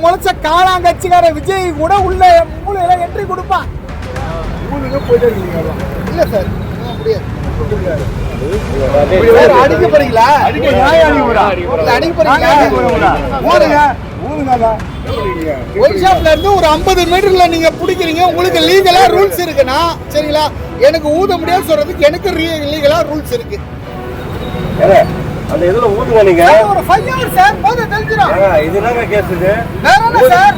முளைச்ச காளாங்கட்சிக்கார விஜய் கூட உள்ள மூலையில என்ட்ரி கொடுப்பான். போயிட்டே இருக்கீங்க? இல்ல சார், முடியாது. அடிக்க போறீங்களா? ஒயின் ஷாப்ல இருந்து ஒரு 50 மீட்டர்ல நீங்க பிடிக்கிறீங்க. உங்களுக்கு லீகலா ரூல்ஸ் இருக்குன்னா சரிங்களா, எனக்கு ஊத முடியாது சொல்றதுக்கு எனக்கு லீகலா ரூல்ஸ் இருக்கு. அந்த இதுல ஊதுங்க நீங்க. ஒரு 5 ஹவர்ஸ் சார், போத தெரிஞ்சிரும். இதுதாங்க கேஸ் இது. வேற என்ன சார்?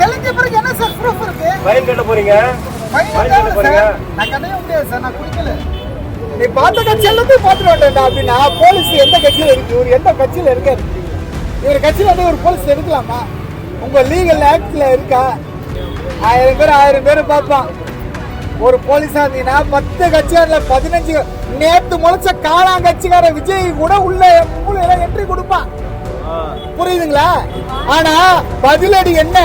கெலஞ்ச பிறகு என்ன சார் ப்ரூஃப் இருக்கு? ஃபைன் கட்ட போறீங்க. ஃபைன் கட்ட போறீங்க. நான் கட்டவே முடியாது சார், நான் குடிக்கல. நீ பார்த்த கட்சி எல்லாத்தையும் பார்த்துட்டு வந்துட்டா அப்படின்னா போலீஸ் எந்த கட்சியில இருக்கு, இவர் எந்த கட்சியில இருக்காரு? இவர் கட்சியில வந்து ஒரு போலீஸ் எடுக்கலாமா? உங்க லீகல் ஆக்ட்ல இருக்கா? 1000 பேர் பார்ப்பான். ஒரு போலீஸா இருந்தீங்கன்னா 10 கட்சியார்ல 15 நேத்து முளைச்ச காளாங்கட்சிக்கார விஜய் கூட உள்ள மூலையில என்ட்ரி கொடுப்பான். புரியுதுங்களா? ஆனா பதிலடி என்ன?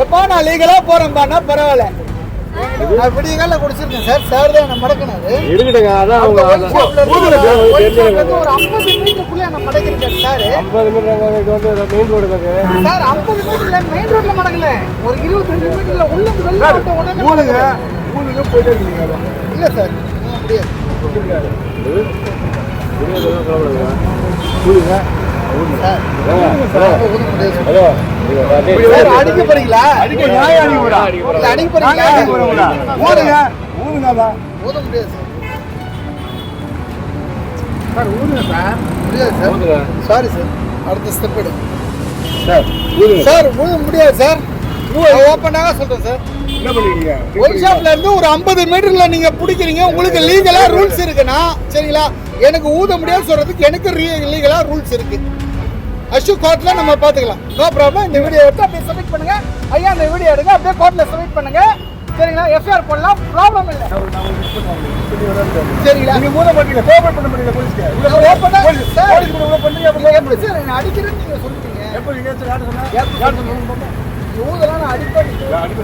எப்ப நான் லீகலா போறேன்பானா பரவாயில்ல, நான் விடிய கால குடிச்சிருக்கேன் சார். சார் தான் என்ன மடக்கினாரு. இருக்குங்க. அதான் அவங்க ஒரு 50 மீட்டருக்குள்ள என்ன மடக்கிருக்காரு சார். 50 மீட்டர் வந்து மெயின் ரோடு இருக்கு சார். 50 மீட்டர்ல மெயின் ரோட்ல மடக்கல, ஒரு 22 மீட்டர்ல உள்ள வெளில விட்ட உடனே ஊனுங்க போயிட்டே இருக்கீங்க? இல்ல சார், முடியாது. அடிக்க போறீங்களா? அடிக்க போறீங்களா? ஊத முடியாது சார். ஊதுங்க சார். முடியாது சார். சாரி சார், அடுத்த ஸ்டெப் எடுங்க சார். ஊத முடியாது சார். ஓப்பனாக சொல்றேன் சார். என்ன பண்ணுவீங்க? ஒயின் ஷாப்ல இருந்து ஒரு 50 மீட்டர்ல நீங்க பிடிக்கிறீங்க. உங்களுக்கு லீகலா ரூல்ஸ் இருக்குன்னா சரிங்களா, எனக்கு ஊத முடியாது சொல்றதுக்கு எனக்கு லீகலா ரூல்ஸ் இருக்கு. அஷு கோர்ட்ல நம்ம பாத்துக்கலாம். No problem. இந்த வீடியோ எடுத்து அப்படியே சப்மிட் பண்ணுங்க. ஐயா இந்த வீடியோ எடுங்க, அப்படியே கோர்ட்ல சப்மிட் பண்ணுங்க. சரிங்களா, எஃப்ஐஆர் போடலாம், ப்ராப்ளம் இல்ல. சரிங்களா, நீங்க மூணு பண்ணீங்க, கோஆபரேட் பண்ண முடியல போலீஸ்க்கு. ஓபனா போலீஸ் கூட உள்ள பண்ணீங்க. அப்ப எப்படி சார் என்ன அடிக்கிறேன்னு நீங்க சொல்றீங்க? எப்ப நீங்க யார் சொன்னா? யார் சொன்னா? யூதலான அடிப்படை.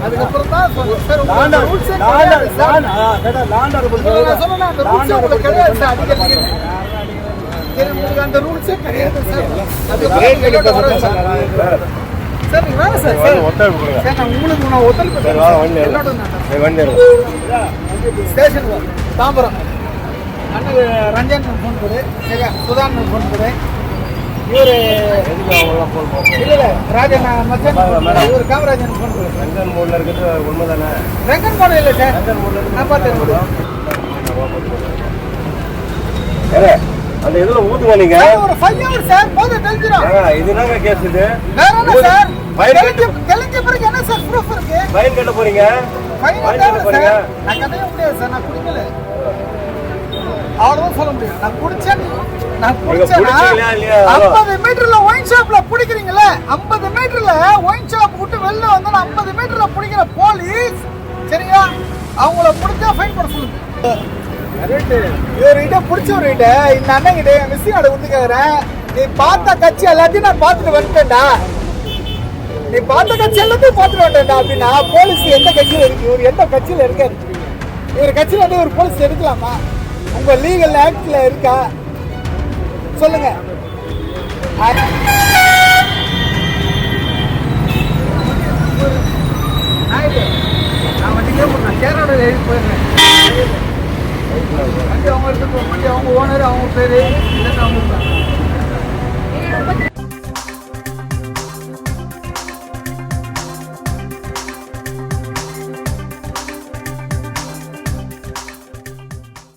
அதுக்கு அப்புறம் தான் சார் உங்க ரூல்ஸ் கிடையாது சார். லாண்டர் போலீஸ் நான் சொன்னா அந்த ரூல்ஸ் உங்களுக்கு கிடையாது சார். அடிக்கிறீங்க. உங்களுக்கு அந்த ரூல்ஸே கிடையாது சார். அது பிரேக் எடுக்க சொல்றேன் சார். சார் நீங்க வேற சார் ஒத்தல் கொடுங்க சார். நான் உங்களுக்கு நான் ஒத்தல் பண்றேன். என்னோட நான் வண்டி ஸ்டேஷன் தாம்பரம் அண்ணா ரஞ்சன் ஃபோன் கொடு, சுதான் ஃபோன் கொடு. இவரு இல்ல ராஜன் மச்சன், இவரு காமராஜன் ஃபோன் கொடு. ரங்கன் மோட்ல இருக்குது உண்மைதானே? ரங்கன் மோட்ல இல்ல சார், ரங்கன் மோட்ல நான் பார்த்தேன். அந்த இதுல ஊதுங்க நீங்க. ஒரு 5 ஹவர்ஸ் சார், போத தெரிஞ்சிரும். இதுதாங்க கேஸ் இது. வேற என்ன சார்? கெலஞ்ச பிறகு என்ன சார் ப்ரூஃப் இருக்கு? ஃபைன் கட்ட போறீங்க. ஃபைன் கட்ட போறீங்க. நான் கட்டவே முடியாது சார், நான் குடிக்கல. அவ்வளவுதான் சொல்ல முடியும். நான் குடிச்சேன். 50 மீட்டர்ல ஒயின் ஷாப்ல பிடிக்கிறீங்கல்ல, 50 மீட்டர்ல ஒயின் ஷாப் விட்டு வெளில வந்து 50 மீட்டர்ல பிடிக்கிற போலீஸ் சரிங்களா, அவங்கள பிடிச்சா ஃபைன் போட சொல்லுங்க. இவர்கிட்ட பிடிச்சவர்கிட்ட இந்த அண்ணன் கிட்ட மிஸ்ஸிங் ஆட வந்து கேக்குறேன். நீ பார்த்த கட்சி எல்லாத்தையும் நான் பார்த்துட்டு வந்துட்டேன்டா. நீ பார்த்த கட்சி எல்லாத்தையும் பார்த்துட்டு வந்துட்டேன்டா அப்படின்னா போலீஸ் எந்த கட்சியில இருக்கு, இவர் எந்த கட்சியில இருக்காரு? இவர் கட்சியில வந்து ஒரு போலீஸ் எடுக்கலாமா? உங்க லீகல் ஆக்ட்ல இருக்கா? சொல்லுங்க. நான் வண்டிக்கே போறேன், சேரோட எழுதி போயிடுறேன். வண்டி அவங்க எடுத்து வண்டி அவங்க ஓனர் அவங்க பேரு